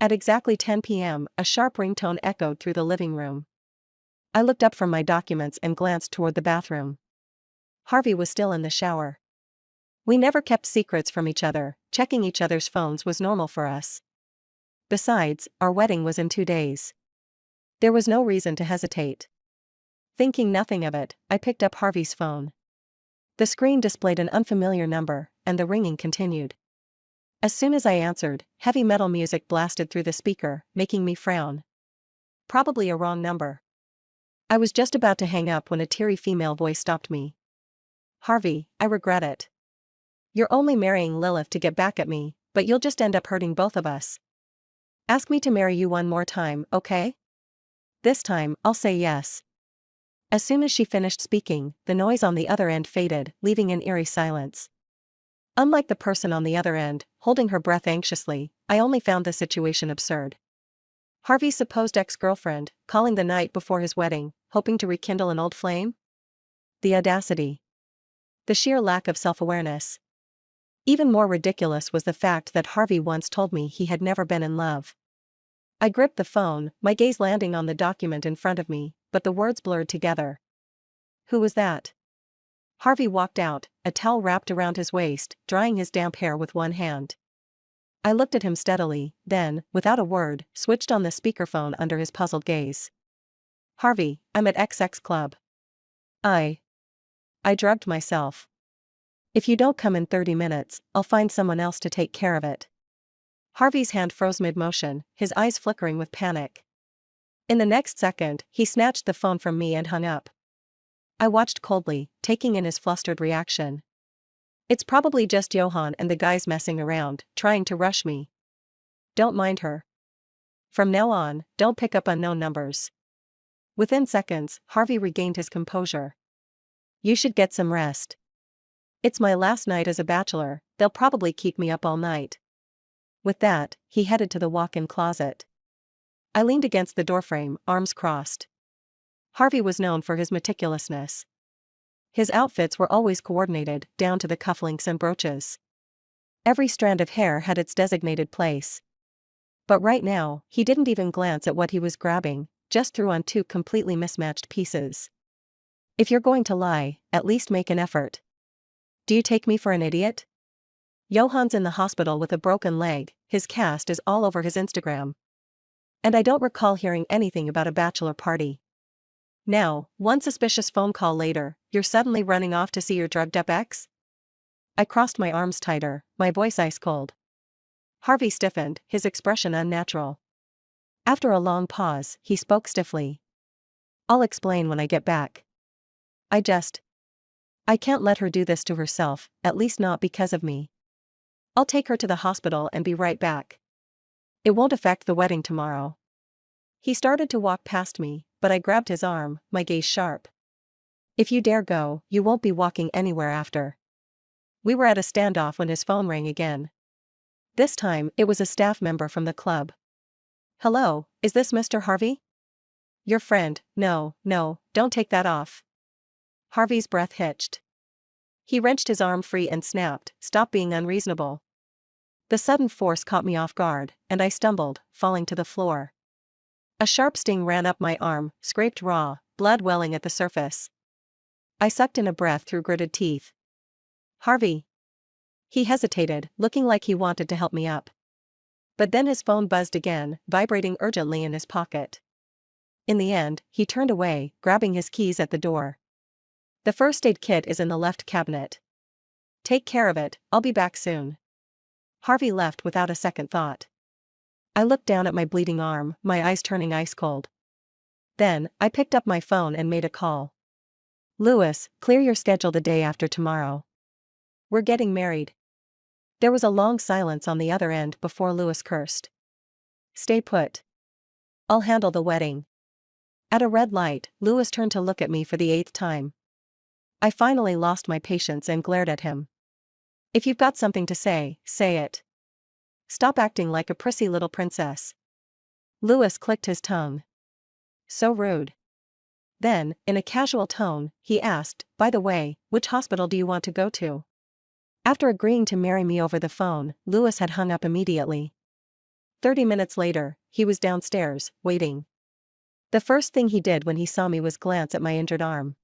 At exactly 10 p.m., a sharp ringtone echoed through the living room. I looked up from my documents and glanced toward the bathroom. Harvey was still in the shower. We never kept secrets from each other, checking each other's phones was normal for us. Besides, our wedding was in 2 days. There was no reason to hesitate. Thinking nothing of it, I picked up Harvey's phone. The screen displayed an unfamiliar number, and the ringing continued. As soon as I answered, heavy metal music blasted through the speaker, making me frown. Probably a wrong number. I was just about to hang up when a teary female voice stopped me. Harvey, I regret it. You're only marrying Lilith to get back at me, but you'll just end up hurting both of us. Ask me to marry you one more time, okay? This time, I'll say yes. As soon as she finished speaking, the noise on the other end faded, leaving an eerie silence. Unlike the person on the other end, holding her breath anxiously, I only found the situation absurd. Harvey's supposed ex-girlfriend, calling the night before his wedding, hoping to rekindle an old flame? The audacity. The sheer lack of self-awareness. Even more ridiculous was the fact that Harvey once told me he had never been in love. I gripped the phone, my gaze landing on the document in front of me, but the words blurred together. Who was that? Harvey walked out, a towel wrapped around his waist, drying his damp hair with one hand. I looked at him steadily, then, without a word, switched on the speakerphone under his puzzled gaze. Harvey, I'm at XX Club. I drugged myself. If you don't come in 30 minutes, I'll find someone else to take care of it. Harvey's hand froze mid-motion, his eyes flickering with panic. In the next second, he snatched the phone from me and hung up. I watched coldly, taking in his flustered reaction. It's probably just Johan and the guys messing around, trying to rush me. Don't mind her. From now on, don't pick up unknown numbers. Within seconds, Harvey regained his composure. You should get some rest. It's my last night as a bachelor, they'll probably keep me up all night. With that, he headed to the walk-in closet. I leaned against the doorframe, arms crossed. Harvey was known for his meticulousness. His outfits were always coordinated, down to the cufflinks and brooches. Every strand of hair had its designated place. But right now, he didn't even glance at what he was grabbing, just threw on 2 completely mismatched pieces. If you're going to lie, at least make an effort. Do you take me for an idiot? Johan's in the hospital with a broken leg, his cast is all over his Instagram. And I don't recall hearing anything about a bachelor party. Now, one suspicious phone call later, you're suddenly running off to see your drugged-up ex? I crossed my arms tighter, my voice ice-cold. Harvey stiffened, his expression unnatural. After a long pause, he spoke stiffly. I'll explain when I get back. I can't let her do this to herself, at least not because of me. I'll take her to the hospital and be right back. It won't affect the wedding tomorrow. He started to walk past me, but I grabbed his arm, my gaze sharp. If you dare go, you won't be walking anywhere after. We were at a standoff when his phone rang again. This time, it was a staff member from the club. Hello, is this Mr. Harvey? Your friend. No, don't take that off. Harvey's breath hitched. He wrenched his arm free and snapped, stop being unreasonable. The sudden force caught me off guard, and I stumbled, falling to the floor. A sharp sting ran up my arm, scraped raw, blood welling at the surface. I sucked in a breath through gritted teeth. Harvey. He hesitated, looking like he wanted to help me up. But then his phone buzzed again, vibrating urgently in his pocket. In the end, he turned away, grabbing his keys at the door. The first aid kit is in the left cabinet. Take care of it, I'll be back soon. Harvey left without a second thought. I looked down at my bleeding arm, my eyes turning ice cold. Then, I picked up my phone and made a call. Lewis, clear your schedule the day after tomorrow. We're getting married. There was a long silence on the other end before Lewis cursed. Stay put. I'll handle the wedding. At a red light, Lewis turned to look at me for the 8th time. I finally lost my patience and glared at him. If you've got something to say, say it. Stop acting like a prissy little princess. Lewis clicked his tongue. So rude. Then, in a casual tone, he asked, by the way, which hospital do you want to go to? After agreeing to marry me over the phone, Lewis had hung up immediately. 30 minutes later, he was downstairs, waiting. The first thing he did when he saw me was glance at my injured arm.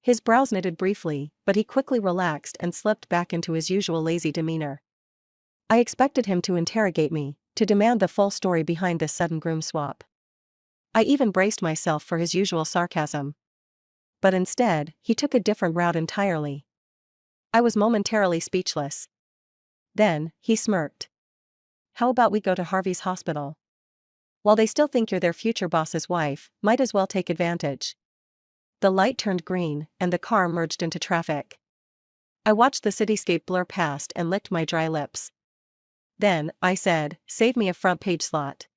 His brows knitted briefly, but he quickly relaxed and slipped back into his usual lazy demeanor. I expected him to interrogate me, to demand the full story behind this sudden groom swap. I even braced myself for his usual sarcasm. But instead, he took a different route entirely. I was momentarily speechless. Then, he smirked. "How about we go to Harvey's hospital? While they still think you're their future boss's wife, might as well take advantage." The light turned green, and the car merged into traffic. I watched the cityscape blur past and licked my dry lips. Then, I said, "Save me a front page slot.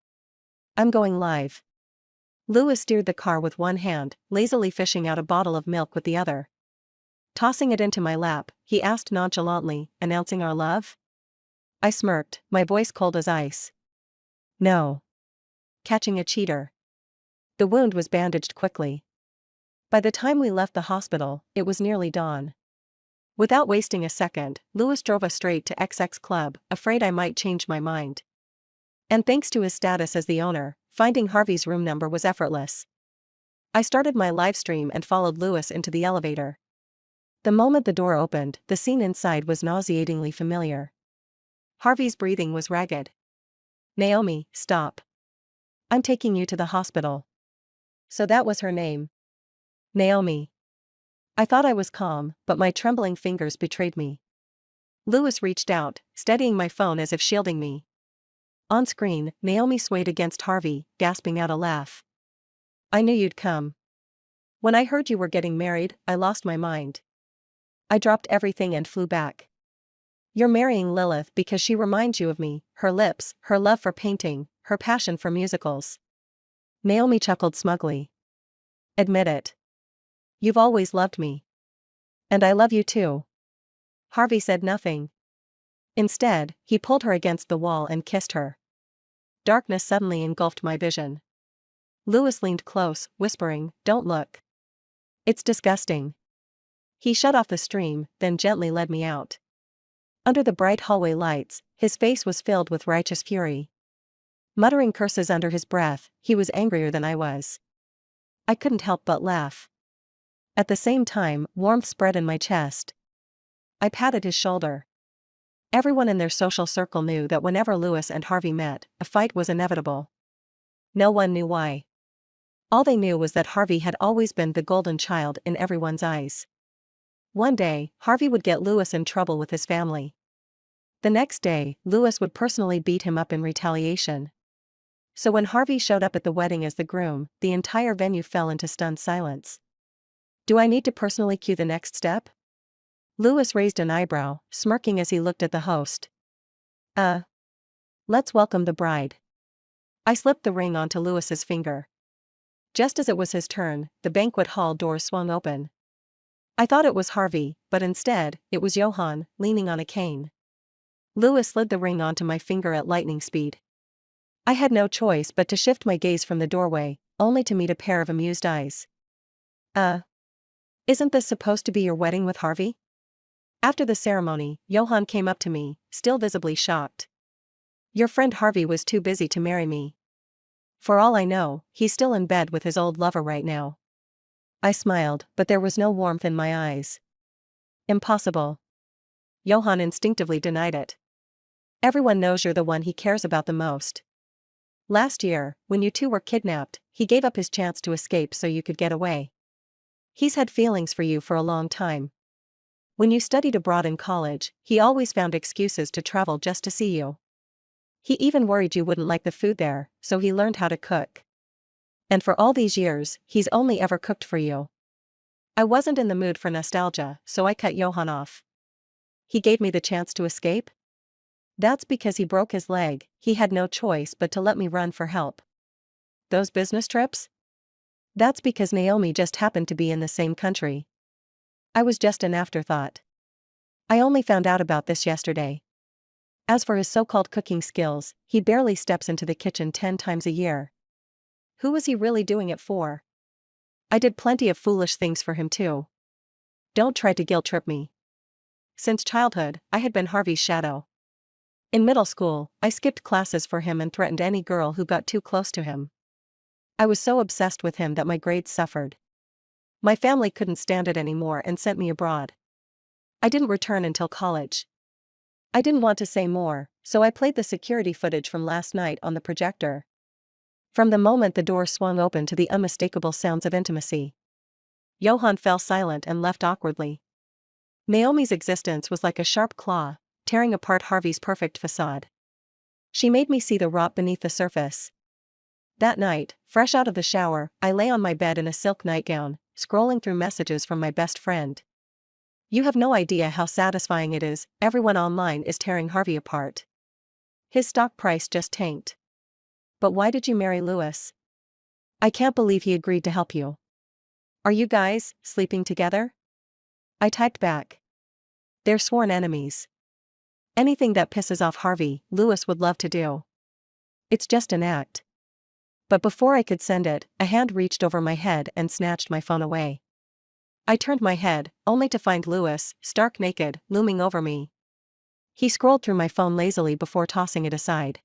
I'm going live." Lewis steered the car with one hand, lazily fishing out a bottle of milk with the other. Tossing it into my lap, he asked nonchalantly, "Announcing our love?" I smirked, my voice cold as ice. "No. Catching a cheater." The wound was bandaged quickly. By the time we left the hospital, it was nearly dawn. Without wasting a second, Lewis drove us straight to XX Club, afraid I might change my mind. And thanks to his status as the owner, finding Harvey's room number was effortless. I started my live stream and followed Lewis into the elevator. The moment the door opened, the scene inside was nauseatingly familiar. Harvey's breathing was ragged. "Naomi, stop. I'm taking you to the hospital." So that was her name. Naomi. I thought I was calm, but my trembling fingers betrayed me. Lewis reached out, steadying my phone as if shielding me. On screen, Naomi swayed against Harvey, gasping out a laugh. "I knew you'd come. When I heard you were getting married, I lost my mind. I dropped everything and flew back. You're marrying Lilith because she reminds you of me, her lips, her love for painting, her passion for musicals." Naomi chuckled smugly. "Admit it. You've always loved me. And I love you too." Harvey said nothing. Instead, he pulled her against the wall and kissed her. Darkness suddenly engulfed my vision. Lewis leaned close, whispering, "Don't look. It's disgusting." He shut off the stream, then gently led me out. Under the bright hallway lights, his face was filled with righteous fury. Muttering curses under his breath, he was angrier than I was. I couldn't help but laugh. At the same time, warmth spread in my chest. I patted his shoulder. Everyone in their social circle knew that whenever Lewis and Harvey met, a fight was inevitable. No one knew why. All they knew was that Harvey had always been the golden child in everyone's eyes. One day, Harvey would get Lewis in trouble with his family. The next day, Lewis would personally beat him up in retaliation. So when Harvey showed up at the wedding as the groom, the entire venue fell into stunned silence. Do I need to personally cue the next step? Lewis raised an eyebrow, smirking as he looked at the host. Let's welcome the bride." I slipped the ring onto Lewis's finger. Just as it was his turn, the banquet hall doors swung open. I thought it was Harvey, but instead, it was Johann, leaning on a cane. Lewis slid the ring onto my finger at lightning speed. I had no choice but to shift my gaze from the doorway, only to meet a pair of amused eyes. Isn't this supposed to be your wedding with Harvey?" After the ceremony, Johann came up to me, still visibly shocked. "Your friend Harvey was too busy to marry me. For all I know, he's still in bed with his old lover right now." I smiled, but there was no warmth in my eyes. "Impossible." Johann instinctively denied it. "Everyone knows you're the one he cares about the most. Last year, when you two were kidnapped, he gave up his chance to escape so you could get away. He's had feelings for you for a long time. When you studied abroad in college, he always found excuses to travel just to see you. He even worried you wouldn't like the food there, so he learned how to cook. And for all these years, he's only ever cooked for you." I wasn't in the mood for nostalgia, so I cut Johann off. "He gave me the chance to escape? That's because he broke his leg, he had no choice but to let me run for help. Those business trips? That's because Naomi just happened to be in the same country. I was just an afterthought. I only found out about this yesterday. As for his so-called cooking skills, he barely steps into the kitchen 10 times a year. Who was he really doing it for? I did plenty of foolish things for him too. Don't try to guilt-trip me. Since childhood, I had been Harvey's shadow. In middle school, I skipped classes for him and threatened any girl who got too close to him. I was so obsessed with him that my grades suffered. My family couldn't stand it anymore and sent me abroad. I didn't return until college. I didn't want to say more, so I played the security footage from last night on the projector. From the moment the door swung open to the unmistakable sounds of intimacy, Johann fell silent and left awkwardly. Naomi's existence was like a sharp claw, tearing apart Harvey's perfect facade. She made me see the rot beneath the surface. That night, fresh out of the shower, I lay on my bed in a silk nightgown, scrolling through messages from my best friend. You have no idea how satisfying it is, everyone online is tearing Harvey apart. His stock price just tanked. But why did you marry Lewis? I can't believe he agreed to help you. Are you guys sleeping together? I typed back. They're sworn enemies. Anything that pisses off Harvey, Lewis would love to do. It's just an act. But before I could send it, a hand reached over my head and snatched my phone away. I turned my head, only to find Lewis, stark naked, looming over me. He scrolled through my phone lazily before tossing it aside.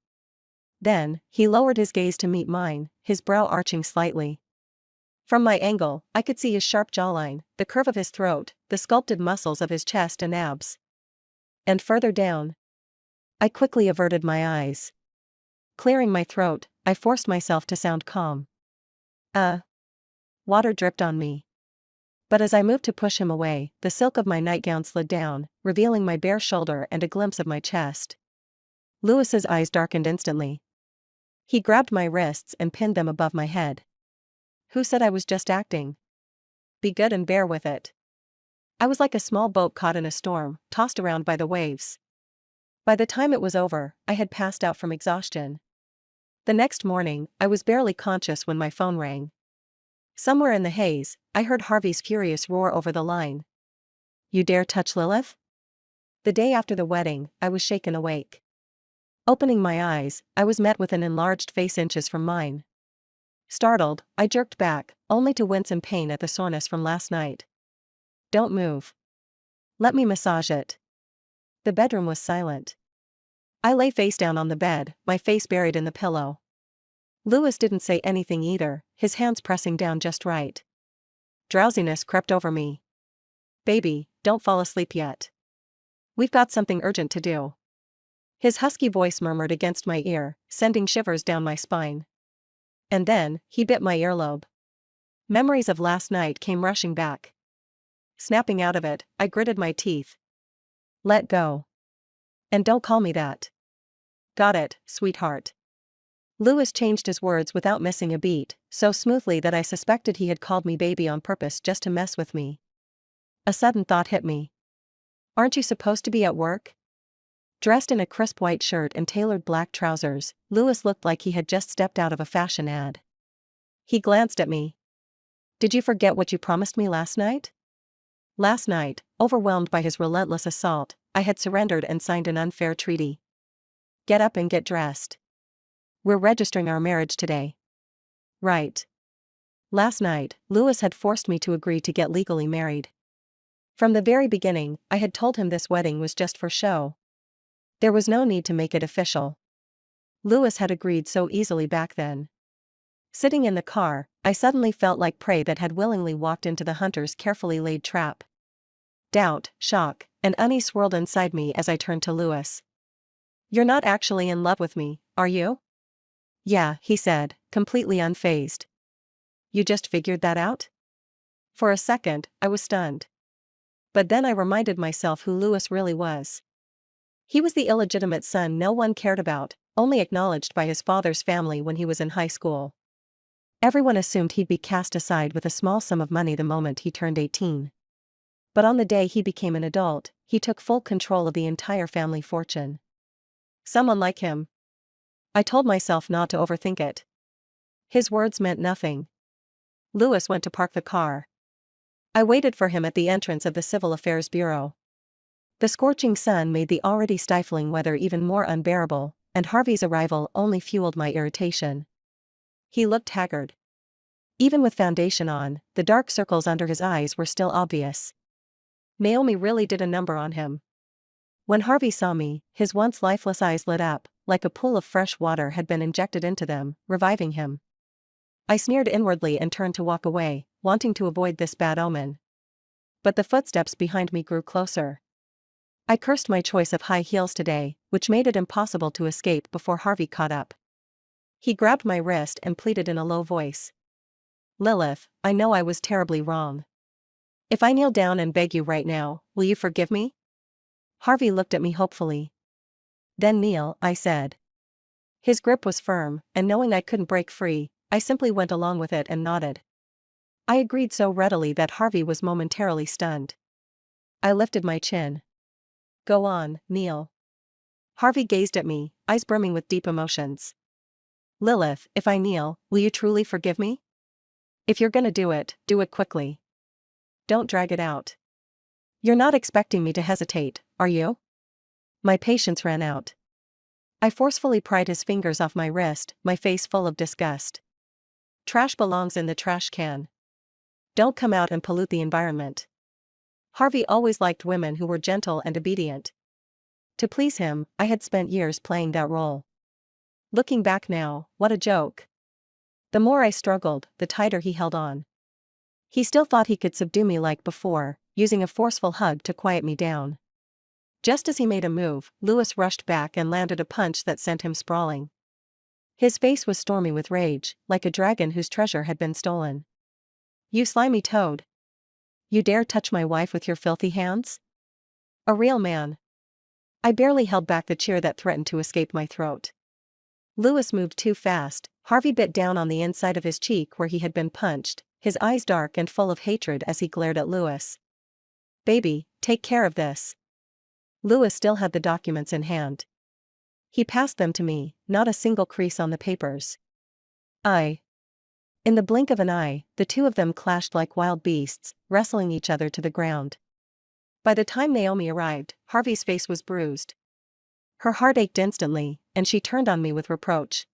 Then, he lowered his gaze to meet mine, his brow arching slightly. From my angle, I could see his sharp jawline, the curve of his throat, the sculpted muscles of his chest and abs. And further down. I quickly averted my eyes. Clearing my throat, I forced myself to sound calm. Water dripped on me. But as I moved to push him away, the silk of my nightgown slid down, revealing my bare shoulder and a glimpse of my chest. Lewis's eyes darkened instantly. He grabbed my wrists and pinned them above my head. Who said I was just acting? Be good and bear with it. I was like a small boat caught in a storm, tossed around by the waves. By the time it was over, I had passed out from exhaustion. The next morning, I was barely conscious when my phone rang. Somewhere in the haze, I heard Harvey's furious roar over the line. You dare touch Lilith? The day after the wedding, I was shaken awake. Opening my eyes, I was met with an enlarged face inches from mine. Startled, I jerked back, only to wince in pain at the soreness from last night. Don't move. Let me massage it. The bedroom was silent. I lay face down on the bed, my face buried in the pillow. Lewis didn't say anything either, his hands pressing down just right. Drowsiness crept over me. Baby, don't fall asleep yet. We've got something urgent to do. His husky voice murmured against my ear, sending shivers down my spine. And then, he bit my earlobe. Memories of last night came rushing back. Snapping out of it, I gritted my teeth. Let go. And don't call me that. Got it, sweetheart. Lewis changed his words without missing a beat, so smoothly that I suspected he had called me baby on purpose just to mess with me. A sudden thought hit me. Aren't you supposed to be at work? Dressed in a crisp white shirt and tailored black trousers, Lewis looked like he had just stepped out of a fashion ad. He glanced at me. Did you forget what you promised me last night? Last night, overwhelmed by his relentless assault, I had surrendered and signed an unfair treaty. Get up and get dressed. We're registering our marriage today. Right. Last night, Lewis had forced me to agree to get legally married. From the very beginning, I had told him this wedding was just for show. There was no need to make it official. Lewis had agreed so easily back then. Sitting in the car, I suddenly felt like prey that had willingly walked into the hunter's carefully laid trap. Doubt, shock, and unease swirled inside me as I turned to Lewis. You're not actually in love with me, are you? Yeah, he said, completely unfazed. You just figured that out? For a second, I was stunned. But then I reminded myself who Lewis really was. He was the illegitimate son no one cared about, only acknowledged by his father's family when he was in high school. Everyone assumed he'd be cast aside with a small sum of money the moment he turned 18. But on the day he became an adult, he took full control of the entire family fortune. Someone like him. I told myself not to overthink it. His words meant nothing. Lewis went to park the car. I waited for him at the entrance of the Civil Affairs Bureau. The scorching sun made the already stifling weather even more unbearable, and Harvey's arrival only fueled my irritation. He looked haggard. Even with foundation on, the dark circles under his eyes were still obvious. Naomi really did a number on him. When Harvey saw me, his once lifeless eyes lit up, like a pool of fresh water had been injected into them, reviving him. I sneered inwardly and turned to walk away, wanting to avoid this bad omen. But the footsteps behind me grew closer. I cursed my choice of high heels today, which made it impossible to escape before Harvey caught up. He grabbed my wrist and pleaded in a low voice. Lilith, I know I was terribly wrong. If I kneel down and beg you right now, will you forgive me? Harvey looked at me hopefully. Then kneel, I said. His grip was firm, and knowing I couldn't break free, I simply went along with it and nodded. I agreed so readily that Harvey was momentarily stunned. I lifted my chin. Go on, kneel. Harvey gazed at me, eyes brimming with deep emotions. Lilith, if I kneel, will you truly forgive me? If you're gonna do it quickly. Don't drag it out. You're not expecting me to hesitate, are you? My patience ran out. I forcefully pried his fingers off my wrist, my face full of disgust. Trash belongs in the trash can. Don't come out and pollute the environment. Harvey always liked women who were gentle and obedient. To please him, I had spent years playing that role. Looking back now, what a joke. The more I struggled, the tighter he held on. He still thought he could subdue me like before, using a forceful hug to quiet me down. Just as he made a move, Lewis rushed back and landed a punch that sent him sprawling. His face was stormy with rage, like a dragon whose treasure had been stolen. You slimy toad. You dare touch my wife with your filthy hands? A real man. I barely held back the cheer that threatened to escape my throat. Lewis moved too fast. Harvey bit down on the inside of his cheek where he had been punched, his eyes dark and full of hatred as he glared at Lewis. Baby, take care of this. Lewis still had the documents in hand. He passed them to me, not a single crease on the papers. In the blink of an eye, the two of them clashed like wild beasts, wrestling each other to the ground. By the time Naomi arrived, Harvey's face was bruised. Her heart ached instantly, and she turned on me with reproach.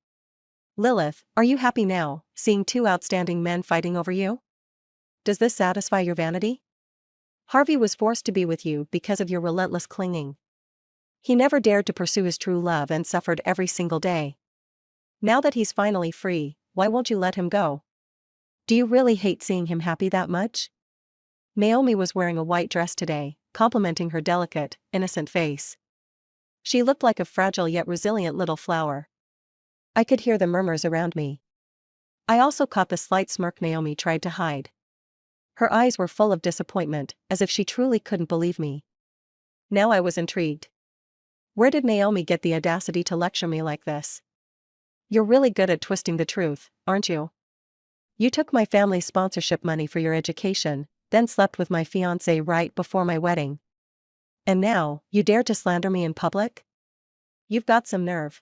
Lilith, are you happy now, seeing two outstanding men fighting over you? Does this satisfy your vanity? Harvey was forced to be with you because of your relentless clinging. He never dared to pursue his true love and suffered every single day. Now that he's finally free, why won't you let him go? Do you really hate seeing him happy that much? Naomi was wearing a white dress today, complementing her delicate, innocent face. She looked like a fragile yet resilient little flower. I could hear the murmurs around me. I also caught the slight smirk Naomi tried to hide. Her eyes were full of disappointment, as if she truly couldn't believe me. Now I was intrigued. Where did Naomi get the audacity to lecture me like this? You're really good at twisting the truth, aren't you? You took my family's sponsorship money for your education, then slept with my fiancé right before my wedding. And now, you dare to slander me in public? You've got some nerve.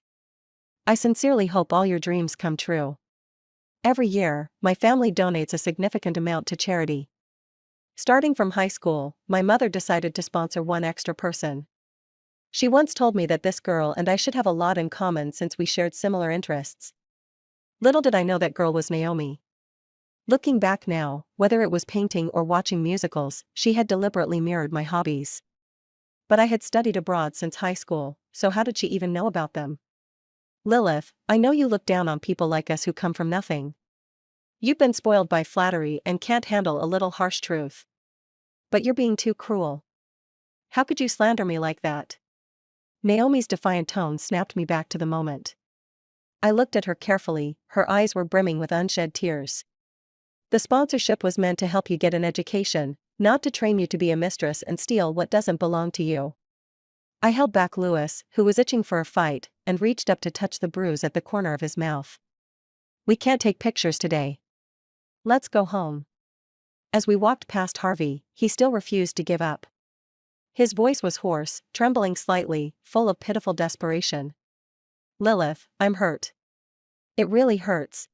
I sincerely hope all your dreams come true. Every year, my family donates a significant amount to charity. Starting from high school, my mother decided to sponsor one extra person. She once told me that this girl and I should have a lot in common since we shared similar interests. Little did I know that girl was Naomi. Looking back now, whether it was painting or watching musicals, she had deliberately mirrored my hobbies. But I had studied abroad since high school, so how did she even know about them? Lilith, I know you look down on people like us who come from nothing. You've been spoiled by flattery and can't handle a little harsh truth. But you're being too cruel. How could you slander me like that? Naomi's defiant tone snapped me back to the moment. I looked at her carefully, her eyes were brimming with unshed tears. The sponsorship was meant to help you get an education, not to train you to be a mistress and steal what doesn't belong to you. I held back Lewis, who was itching for a fight, and reached up to touch the bruise at the corner of his mouth. We can't take pictures today. Let's go home. As we walked past Harvey, he still refused to give up. His voice was hoarse, trembling slightly, full of pitiful desperation. Lilith, I'm hurt. It really hurts.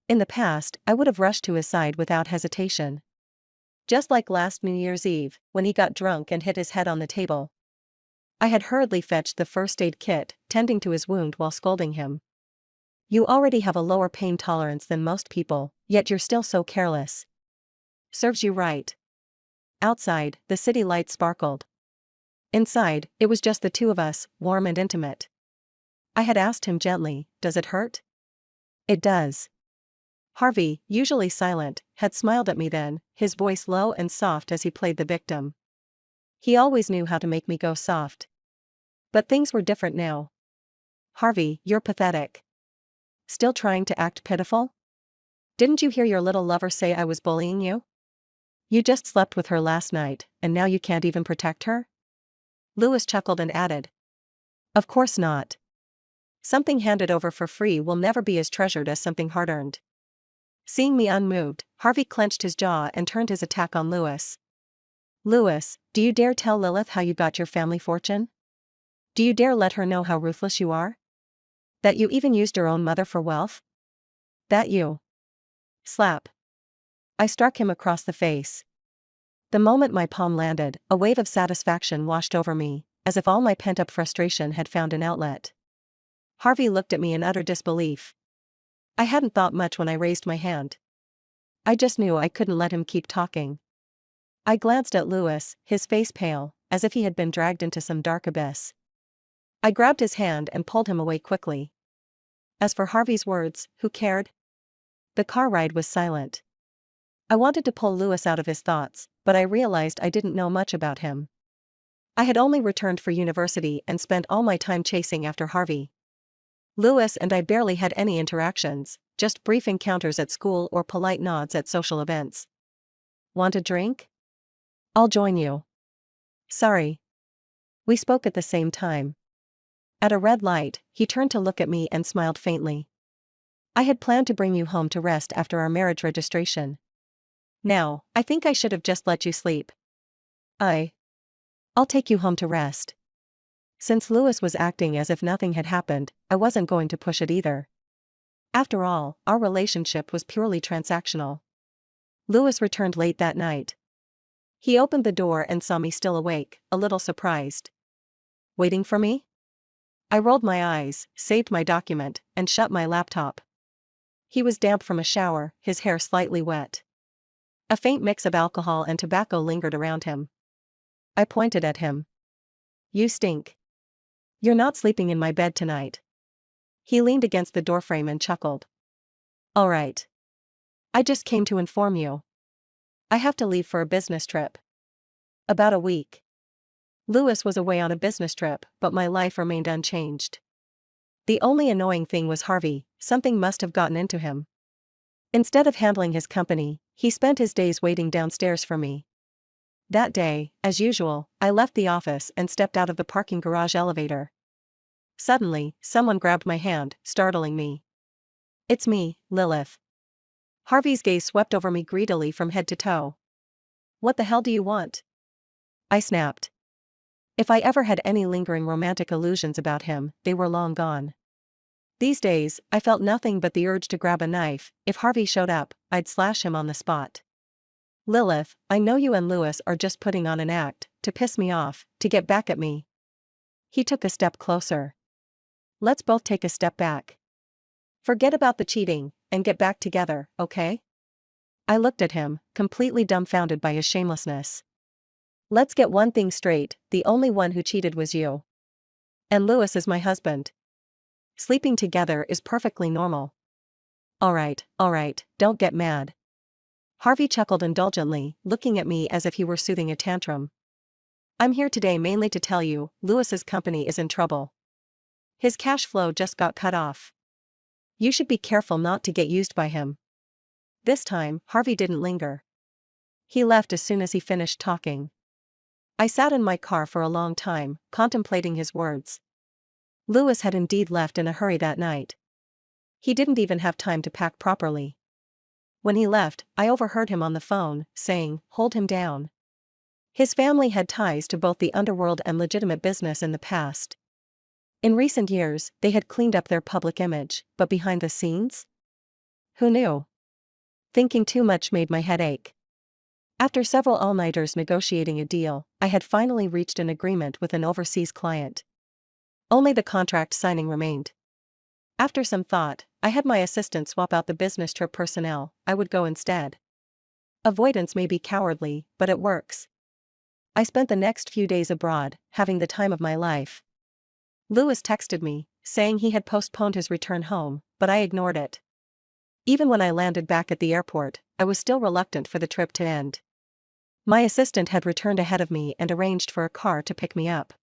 In the past, I would have rushed to his side without hesitation. Just like last New Year's Eve, when he got drunk and hit his head on the table. I had hurriedly fetched the first aid kit, tending to his wound while scolding him. You already have a lower pain tolerance than most people, yet you're still so careless. Serves you right. Outside, the city lights sparkled. Inside, it was just the two of us, warm and intimate. I had asked him gently, "Does it hurt?" "It does." Harvey, usually silent, had smiled at me then, his voice low and soft as he played the victim. He always knew how to make me go soft. But things were different now. "Harvey, you're pathetic. Still trying to act pitiful? Didn't you hear your little lover say I was bullying you? You just slept with her last night, and now you can't even protect her?" Lewis chuckled and added, "Of course not. Something handed over for free will never be as treasured as something hard-earned." Seeing me unmoved, Harvey clenched his jaw and turned his attack on Lewis. "Lewis, do you dare tell Lilith how you got your family fortune? Do you dare let her know how ruthless you are? That you even used your own mother for wealth? That you—" Slap. I struck him across the face. The moment my palm landed, a wave of satisfaction washed over me, as if all my pent-up frustration had found an outlet. Harvey looked at me in utter disbelief. I hadn't thought much when I raised my hand. I just knew I couldn't let him keep talking. I glanced at Lewis, his face pale, as if he had been dragged into some dark abyss. I grabbed his hand and pulled him away quickly. As for Harvey's words, who cared? The car ride was silent. I wanted to pull Lewis out of his thoughts, but I realized I didn't know much about him. I had only returned for university and spent all my time chasing after Harvey. Lewis and I barely had any interactions, just brief encounters at school or polite nods at social events. "Want a drink? I'll join you." "Sorry." We spoke at the same time. At a red light, he turned to look at me and smiled faintly. "I had planned to bring you home to rest after our marriage registration. Now, I think I should have just let you sleep." I'll take you home to rest." Since Lewis was acting as if nothing had happened, I wasn't going to push it either. After all, our relationship was purely transactional. Lewis returned late that night. He opened the door and saw me still awake, a little surprised. "Waiting for me?" I rolled my eyes, saved my document, and shut my laptop. He was damp from a shower, his hair slightly wet. A faint mix of alcohol and tobacco lingered around him. I pointed at him. "You stink. You're not sleeping in my bed tonight." He leaned against the doorframe and chuckled. "All right. I just came to inform you. I have to leave for a business trip. About a week." Lewis was away on a business trip, but my life remained unchanged. The only annoying thing was Harvey. Something must have gotten into him. Instead of handling his company, he spent his days waiting downstairs for me. That day, as usual, I left the office and stepped out of the parking garage elevator. Suddenly, someone grabbed my hand, startling me. "It's me, Lilith." Harvey's gaze swept over me greedily from head to toe. "What the hell do you want?" I snapped. If I ever had any lingering romantic illusions about him, they were long gone. These days, I felt nothing but the urge to grab a knife. If Harvey showed up, I'd slash him on the spot. "Lilith, I know you and Lewis are just putting on an act, to piss me off, to get back at me." He took a step closer. "Let's both take a step back. Forget about the cheating, and get back together, okay?" I looked at him, completely dumbfounded by his shamelessness. "Let's get one thing straight, the only one who cheated was you. And Lewis is my husband. Sleeping together is perfectly normal." All right, don't get mad." Harvey chuckled indulgently, looking at me as if he were soothing a tantrum. "I'm here today mainly to tell you, Lewis's company is in trouble. His cash flow just got cut off. You should be careful not to get used by him." This time, Harvey didn't linger. He left as soon as he finished talking. I sat in my car for a long time, contemplating his words. Lewis had indeed left in a hurry that night. He didn't even have time to pack properly. When he left, I overheard him on the phone, saying, "Hold him down." His family had ties to both the underworld and legitimate business in the past. In recent years, they had cleaned up their public image, but behind the scenes? Who knew? Thinking too much made my head ache. After several all-nighters negotiating a deal, I had finally reached an agreement with an overseas client. Only the contract signing remained. After some thought, I had my assistant swap out the business trip personnel. I would go instead. Avoidance may be cowardly, but it works. I spent the next few days abroad, having the time of my life. Lewis texted me, saying he had postponed his return home, but I ignored it. Even when I landed back at the airport, I was still reluctant for the trip to end. My assistant had returned ahead of me and arranged for a car to pick me up.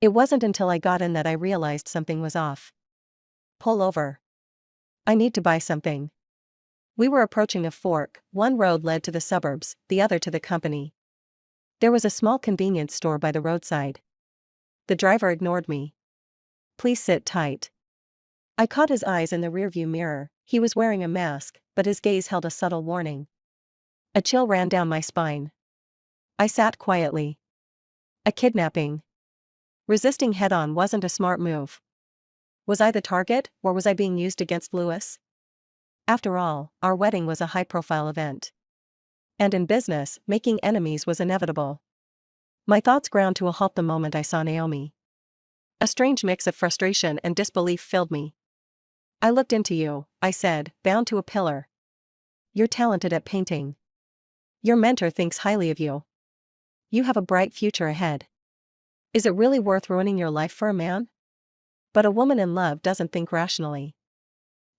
It wasn't until I got in that I realized something was off. Pull over. I need to buy something. We were approaching a fork, one road led to the suburbs, the other to the company. There was a small convenience store by the roadside. The driver ignored me. Please sit tight. I caught his eyes in the rearview mirror. He was wearing a mask, but his gaze held a subtle warning. A chill ran down my spine. I sat quietly. A kidnapping. Resisting head-on wasn't a smart move. Was I the target, or was I being used against Lewis? After all, our wedding was a high-profile event. And in business, making enemies was inevitable. My thoughts ground to a halt the moment I saw Naomi. A strange mix of frustration and disbelief filled me. I looked into you, I said, bound to a pillar. You're talented at painting. Your mentor thinks highly of you. You have a bright future ahead. Is it really worth ruining your life for a man? But a woman in love doesn't think rationally.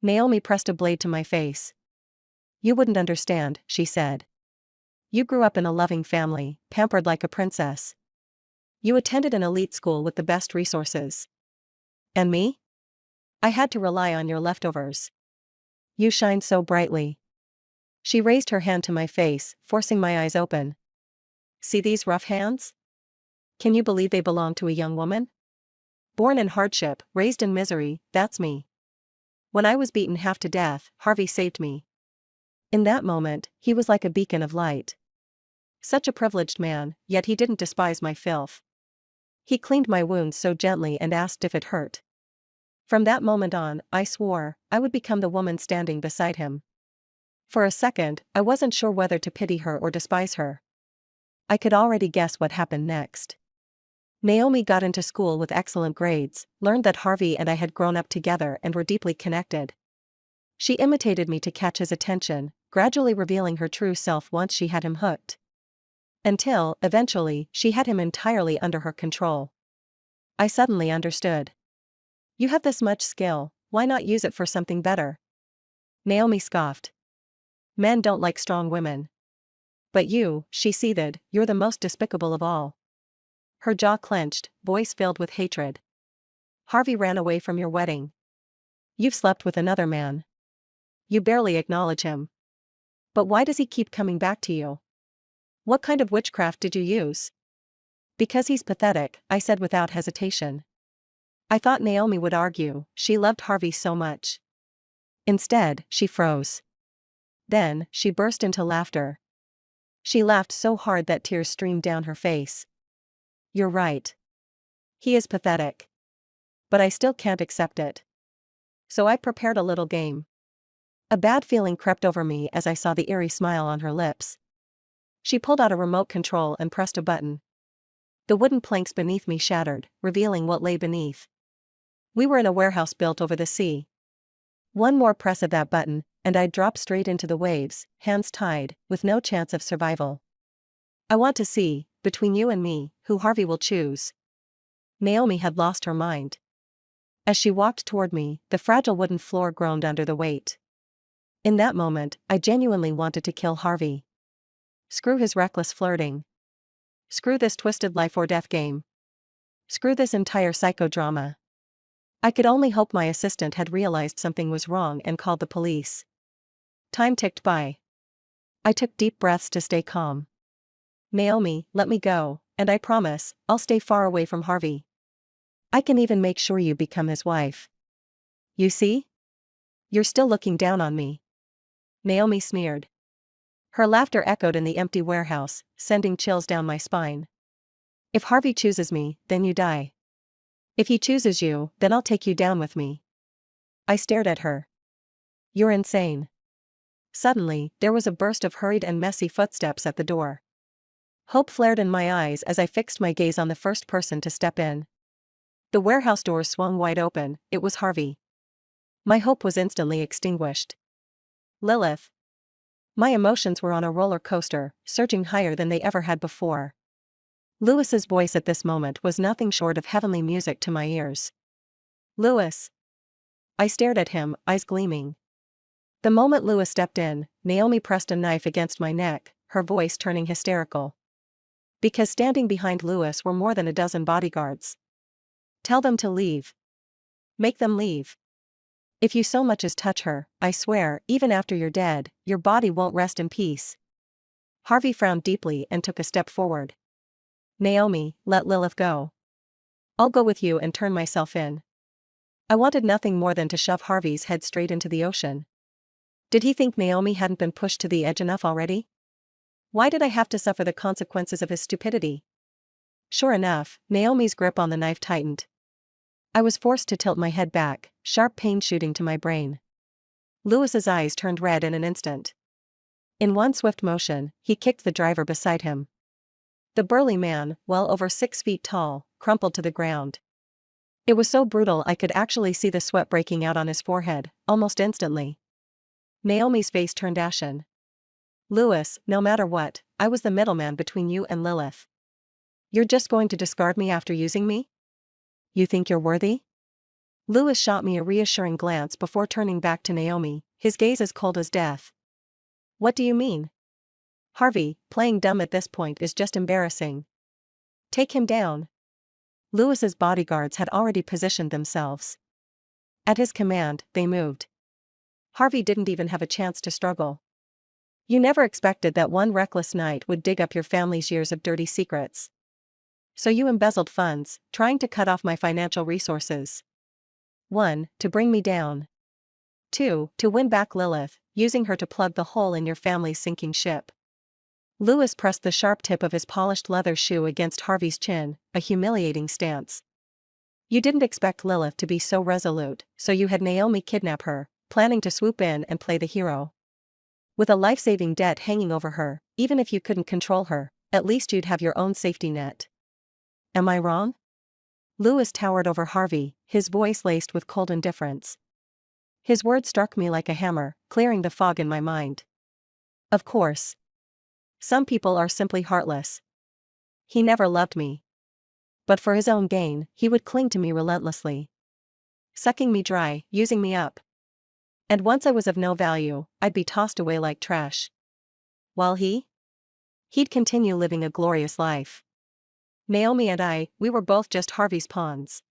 Naomi pressed a blade to my face. You wouldn't understand, she said. You grew up in a loving family, pampered like a princess. You attended an elite school with the best resources. And me? I had to rely on your leftovers. You shined so brightly. She raised her hand to my face, forcing my eyes open. See these rough hands? Can you believe they belong to a young woman? Born in hardship, raised in misery, that's me. When I was beaten half to death, Harvey saved me. In that moment, he was like a beacon of light. Such a privileged man, yet he didn't despise my filth. He cleaned my wounds so gently and asked if it hurt. From that moment on, I swore I would become the woman standing beside him. For a second, I wasn't sure whether to pity her or despise her. I could already guess what happened next. Naomi got into school with excellent grades, learned that Harvey and I had grown up together and were deeply connected. She imitated me to catch his attention, gradually revealing her true self once she had him hooked. Until, eventually, she had him entirely under her control. I suddenly understood. You have this much skill, why not use it for something better? Naomi scoffed. Men don't like strong women. But you, she seethed, you're the most despicable of all. Her jaw clenched, voice filled with hatred. Harvey ran away from your wedding. You've slept with another man. You barely acknowledge him. But why does he keep coming back to you? What kind of witchcraft did you use? Because he's pathetic, I said without hesitation. I thought Naomi would argue, she loved Harvey so much. Instead, she froze. Then, she burst into laughter. She laughed so hard that tears streamed down her face. You're right. He is pathetic. But I still can't accept it. So I prepared a little game. A bad feeling crept over me as I saw the eerie smile on her lips. She pulled out a remote control and pressed a button. The wooden planks beneath me shattered, revealing what lay beneath. We were in a warehouse built over the sea. One more press of that button, and I'd drop straight into the waves, hands tied, with no chance of survival. I want to see, between you and me, who Harvey will choose. Naomi had lost her mind. As she walked toward me, the fragile wooden floor groaned under the weight. In that moment, I genuinely wanted to kill Harvey. Screw his reckless flirting. Screw this twisted life or death game. Screw this entire psychodrama. I could only hope my assistant had realized something was wrong and called the police. Time ticked by. I took deep breaths to stay calm. Naomi, let me go, and I promise, I'll stay far away from Harvey. I can even make sure you become his wife. You see? You're still looking down on me. Naomi sneered. Her laughter echoed in the empty warehouse, sending chills down my spine. If Harvey chooses me, then you die. If he chooses you, then I'll take you down with me. I stared at her. You're insane. Suddenly, there was a burst of hurried and messy footsteps at the door. Hope flared in my eyes as I fixed my gaze on the first person to step in. The warehouse doors swung wide open, it was Harvey. My hope was instantly extinguished. Lilith. My emotions were on a roller coaster, surging higher than they ever had before. Lewis's voice at this moment was nothing short of heavenly music to my ears. Lewis. I stared at him, eyes gleaming. The moment Lewis stepped in, Naomi pressed a knife against my neck, her voice turning hysterical. Because standing behind Lewis were more than a dozen bodyguards. Tell them to leave. Make them leave. If you so much as touch her, I swear, even after you're dead, your body won't rest in peace. Harvey frowned deeply and took a step forward. Naomi, let Lilith go. I'll go with you and turn myself in. I wanted nothing more than to shove Harvey's head straight into the ocean. Did he think Naomi hadn't been pushed to the edge enough already? Why did I have to suffer the consequences of his stupidity? Sure enough, Naomi's grip on the knife tightened. I was forced to tilt my head back, sharp pain shooting to my brain. Lewis's eyes turned red in an instant. In one swift motion, he kicked the driver beside him. The burly man, well over 6 feet tall, crumpled to the ground. It was so brutal I could actually see the sweat breaking out on his forehead, almost instantly. Naomi's face turned ashen. Lewis, no matter what, I was the middleman between you and Lilith. You're just going to discard me after using me? You think you're worthy? Lewis shot me a reassuring glance before turning back to Naomi, his gaze as cold as death. What do you mean? Harvey, playing dumb at this point is just embarrassing. Take him down. Lewis's bodyguards had already positioned themselves. At his command, they moved. Harvey didn't even have a chance to struggle. You never expected that one reckless night would dig up your family's years of dirty secrets. So you embezzled funds, trying to cut off my financial resources. 1. To bring me down. 2. To win back Lilith, using her to plug the hole in your family's sinking ship. Lewis pressed the sharp tip of his polished leather shoe against Harvey's chin, a humiliating stance. You didn't expect Lilith to be so resolute, so you had Naomi kidnap her, planning to swoop in and play the hero. With a life-saving debt hanging over her, even if you couldn't control her, at least you'd have your own safety net. Am I wrong? Lewis towered over Harvey, his voice laced with cold indifference. His words struck me like a hammer, clearing the fog in my mind. Of course. Some people are simply heartless. He never loved me. But for his own gain, he would cling to me relentlessly. Sucking me dry, using me up. And once I was of no value, I'd be tossed away like trash. While he'd continue living a glorious life. Naomi and I, we were both just Harvey's pawns.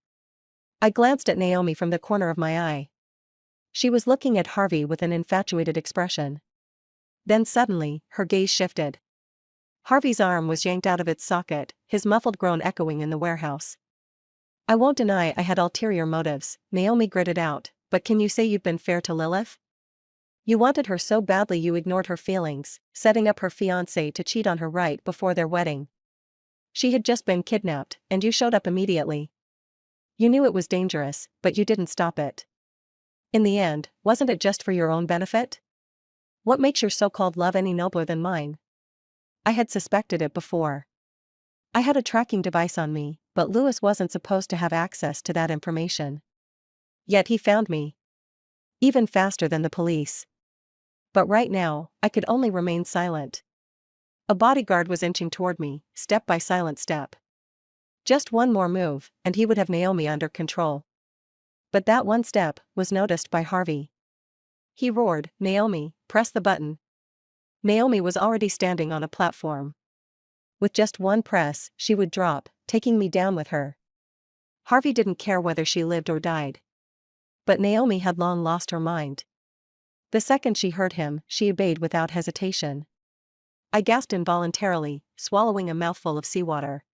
I glanced at Naomi from the corner of my eye. She was looking at Harvey with an infatuated expression. Then suddenly, her gaze shifted. Harvey's arm was yanked out of its socket, his muffled groan echoing in the warehouse. I won't deny I had ulterior motives, Naomi gritted out, but can you say you'd been fair to Lilith? You wanted her so badly you ignored her feelings, setting up her fiancé to cheat on her right before their wedding. She had just been kidnapped, and you showed up immediately. You knew it was dangerous, but you didn't stop it. In the end, wasn't it just for your own benefit? What makes your so-called love any nobler than mine? I had suspected it before. I had a tracking device on me, but Lewis wasn't supposed to have access to that information. Yet he found me. Even faster than the police. But right now, I could only remain silent. A bodyguard was inching toward me, step by silent step. Just one more move, and he would have Naomi under control. But that one step was noticed by Harvey. He roared, "Naomi, press the button." Naomi was already standing on a platform. With just one press, she would drop, taking me down with her. Harvey didn't care whether she lived or died. But Naomi had long lost her mind. The second she heard him, she obeyed without hesitation. I gasped involuntarily, swallowing a mouthful of seawater.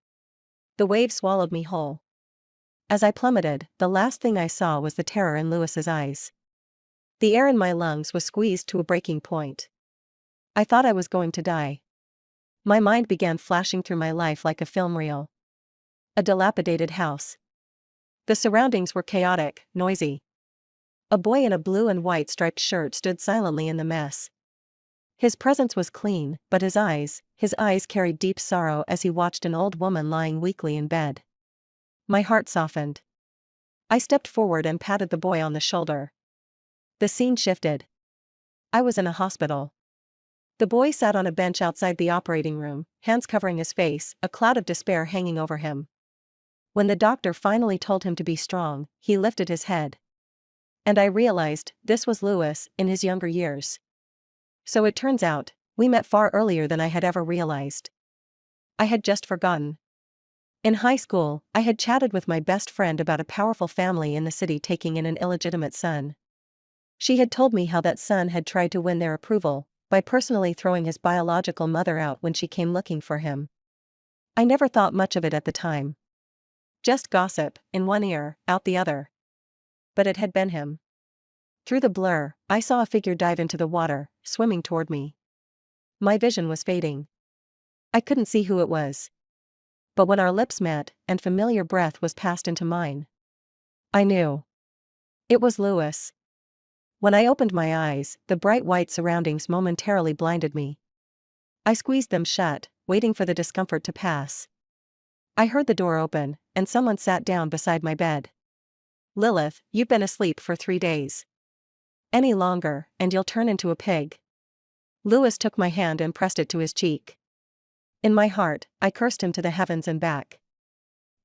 The wave swallowed me whole. As I plummeted, the last thing I saw was the terror in Lewis's eyes. The air in my lungs was squeezed to a breaking point. I thought I was going to die. My mind began flashing through my life like a film reel. A dilapidated house. The surroundings were chaotic, noisy. A boy in a blue and white striped shirt stood silently in the mess. His presence was clean, but his eyes carried deep sorrow as he watched an old woman lying weakly in bed. My heart softened. I stepped forward and patted the boy on the shoulder. The scene shifted. I was in a hospital. The boy sat on a bench outside the operating room, hands covering his face, a cloud of despair hanging over him. When the doctor finally told him to be strong, he lifted his head. And I realized, this was Louis, in his younger years. So it turns out, we met far earlier than I had ever realized. I had just forgotten. In high school, I had chatted with my best friend about a powerful family in the city taking in an illegitimate son. She had told me how that son had tried to win their approval by personally throwing his biological mother out when she came looking for him. I never thought much of it at the time. Just gossip, in one ear, out the other. But it had been him. Through the blur, I saw a figure dive into the water, swimming toward me. My vision was fading. I couldn't see who it was. But when our lips met, and familiar breath was passed into mine, I knew. It was Louis. When I opened my eyes, the bright white surroundings momentarily blinded me. I squeezed them shut, waiting for the discomfort to pass. I heard the door open, and someone sat down beside my bed. Lilith, you've been asleep for 3 days. Any longer, and you'll turn into a pig. Louis took my hand and pressed it to his cheek. In my heart, I cursed him to the heavens and back.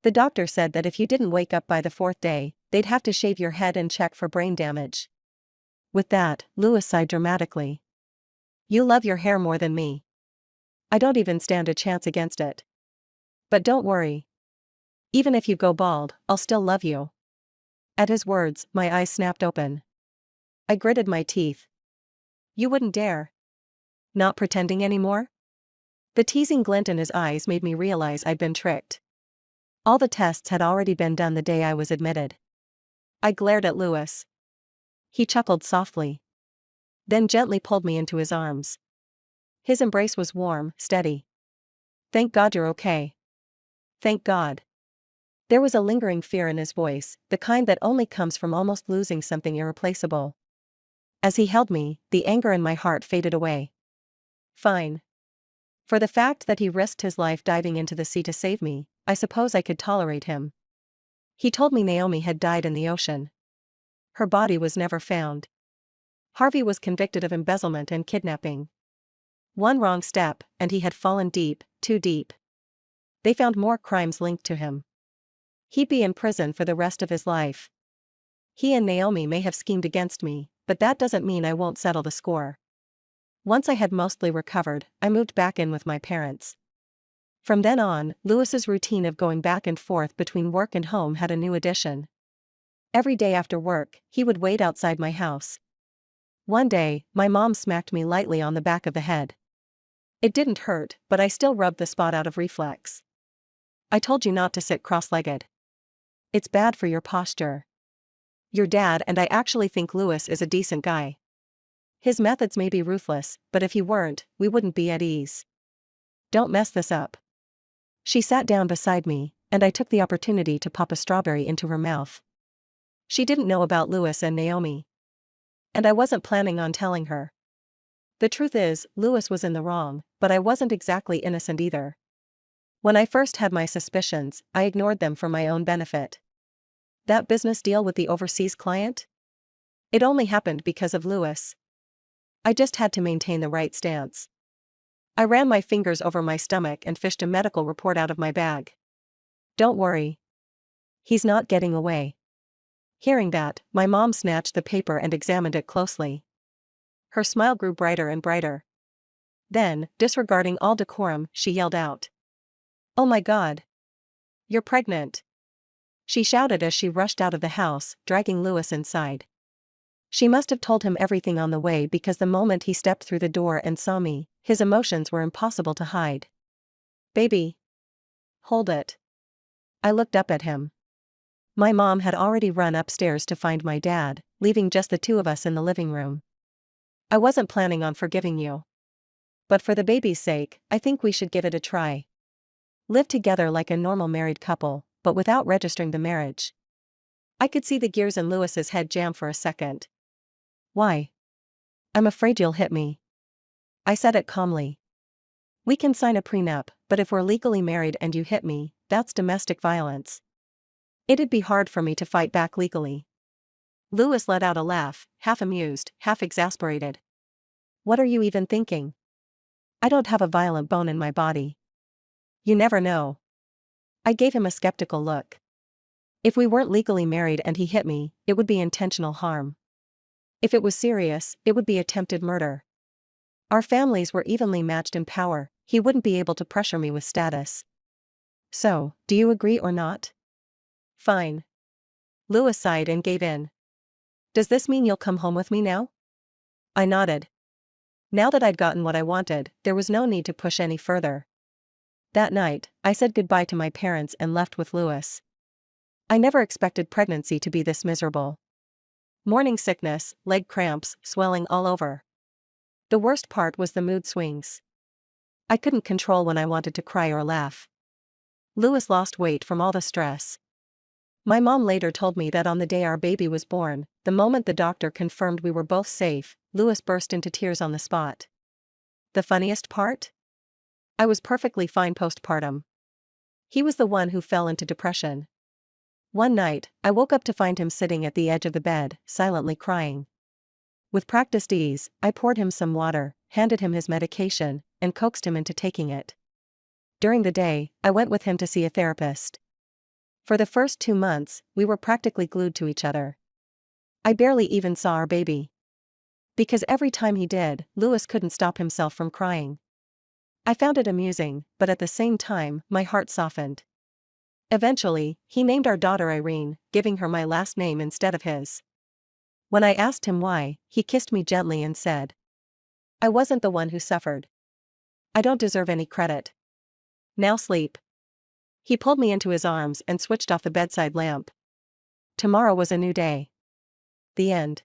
The doctor said that if you didn't wake up by the 4th day, they'd have to shave your head and check for brain damage. With that, Louis sighed dramatically. You love your hair more than me. I don't even stand a chance against it. But don't worry. Even if you go bald, I'll still love you. At his words, my eyes snapped open. I gritted my teeth. You wouldn't dare. Not pretending anymore? The teasing glint in his eyes made me realize I'd been tricked. All the tests had already been done the day I was admitted. I glared at Louis. He chuckled softly. Then gently pulled me into his arms. His embrace was warm, steady. Thank God you're okay. Thank God. There was a lingering fear in his voice, the kind that only comes from almost losing something irreplaceable. As he held me, the anger in my heart faded away. Fine. For the fact that he risked his life diving into the sea to save me, I suppose I could tolerate him. He told me Naomi had died in the ocean. Her body was never found. Harvey was convicted of embezzlement and kidnapping. One wrong step, and he had fallen deep, too deep. They found more crimes linked to him. He'd be in prison for the rest of his life. He and Naomi may have schemed against me, but that doesn't mean I won't settle the score. Once I had mostly recovered, I moved back in with my parents. From then on, Louis's routine of going back and forth between work and home had a new addition. Every day after work, he would wait outside my house. One day, my mom smacked me lightly on the back of the head. It didn't hurt, but I still rubbed the spot out of reflex. I told you not to sit cross-legged. It's bad for your posture. Your dad and I actually think Louis is a decent guy. His methods may be ruthless, but if he weren't, we wouldn't be at ease. Don't mess this up. She sat down beside me, and I took the opportunity to pop a strawberry into her mouth. She didn't know about Louis and Naomi. And I wasn't planning on telling her. The truth is, Louis was in the wrong, but I wasn't exactly innocent either. When I first had my suspicions, I ignored them for my own benefit. That business deal with the overseas client? It only happened because of Louis. I just had to maintain the right stance. I ran my fingers over my stomach and fished a medical report out of my bag. Don't worry. He's not getting away. Hearing that, my mom snatched the paper and examined it closely. Her smile grew brighter and brighter. Then, disregarding all decorum, she yelled out. Oh my God! You're pregnant! She shouted as she rushed out of the house, dragging Louis inside. She must have told him everything on the way because the moment he stepped through the door and saw me, his emotions were impossible to hide. Baby! Hold it. I looked up at him. My mom had already run upstairs to find my dad, leaving just the two of us in the living room. I wasn't planning on forgiving you. But for the baby's sake, I think we should give it a try. Live together like a normal married couple, but without registering the marriage. I could see the gears in Louis's head jam for a second. Why? I'm afraid you'll hit me. I said it calmly. We can sign a prenup, but if we're legally married and you hit me, that's domestic violence. It'd be hard for me to fight back legally. Louis let out a laugh, half amused, half exasperated. What are you even thinking? I don't have a violent bone in my body. You never know. I gave him a skeptical look. If we weren't legally married and he hit me, it would be intentional harm. If it was serious, it would be attempted murder. Our families were evenly matched in power, he wouldn't be able to pressure me with status. So, do you agree or not? Fine. Louis sighed and gave in. Does this mean you'll come home with me now? I nodded. Now that I'd gotten what I wanted, there was no need to push any further. That night, I said goodbye to my parents and left with Louis. I never expected pregnancy to be this miserable. Morning sickness, leg cramps, swelling all over. The worst part was the mood swings. I couldn't control when I wanted to cry or laugh. Louis lost weight from all the stress. My mom later told me that on the day our baby was born, the moment the doctor confirmed we were both safe, Louis burst into tears on the spot. The funniest part? I was perfectly fine postpartum. He was the one who fell into depression. One night, I woke up to find him sitting at the edge of the bed, silently crying. With practiced ease, I poured him some water, handed him his medication, and coaxed him into taking it. During the day, I went with him to see a therapist. For the first 2 months, we were practically glued to each other. I barely even saw our baby. Because every time he did, Louis couldn't stop himself from crying. I found it amusing, but at the same time, my heart softened. Eventually, he named our daughter Irene, giving her my last name instead of his. When I asked him why, he kissed me gently and said, I wasn't the one who suffered. I don't deserve any credit. Now sleep. He pulled me into his arms and switched off the bedside lamp. Tomorrow was a new day. The end.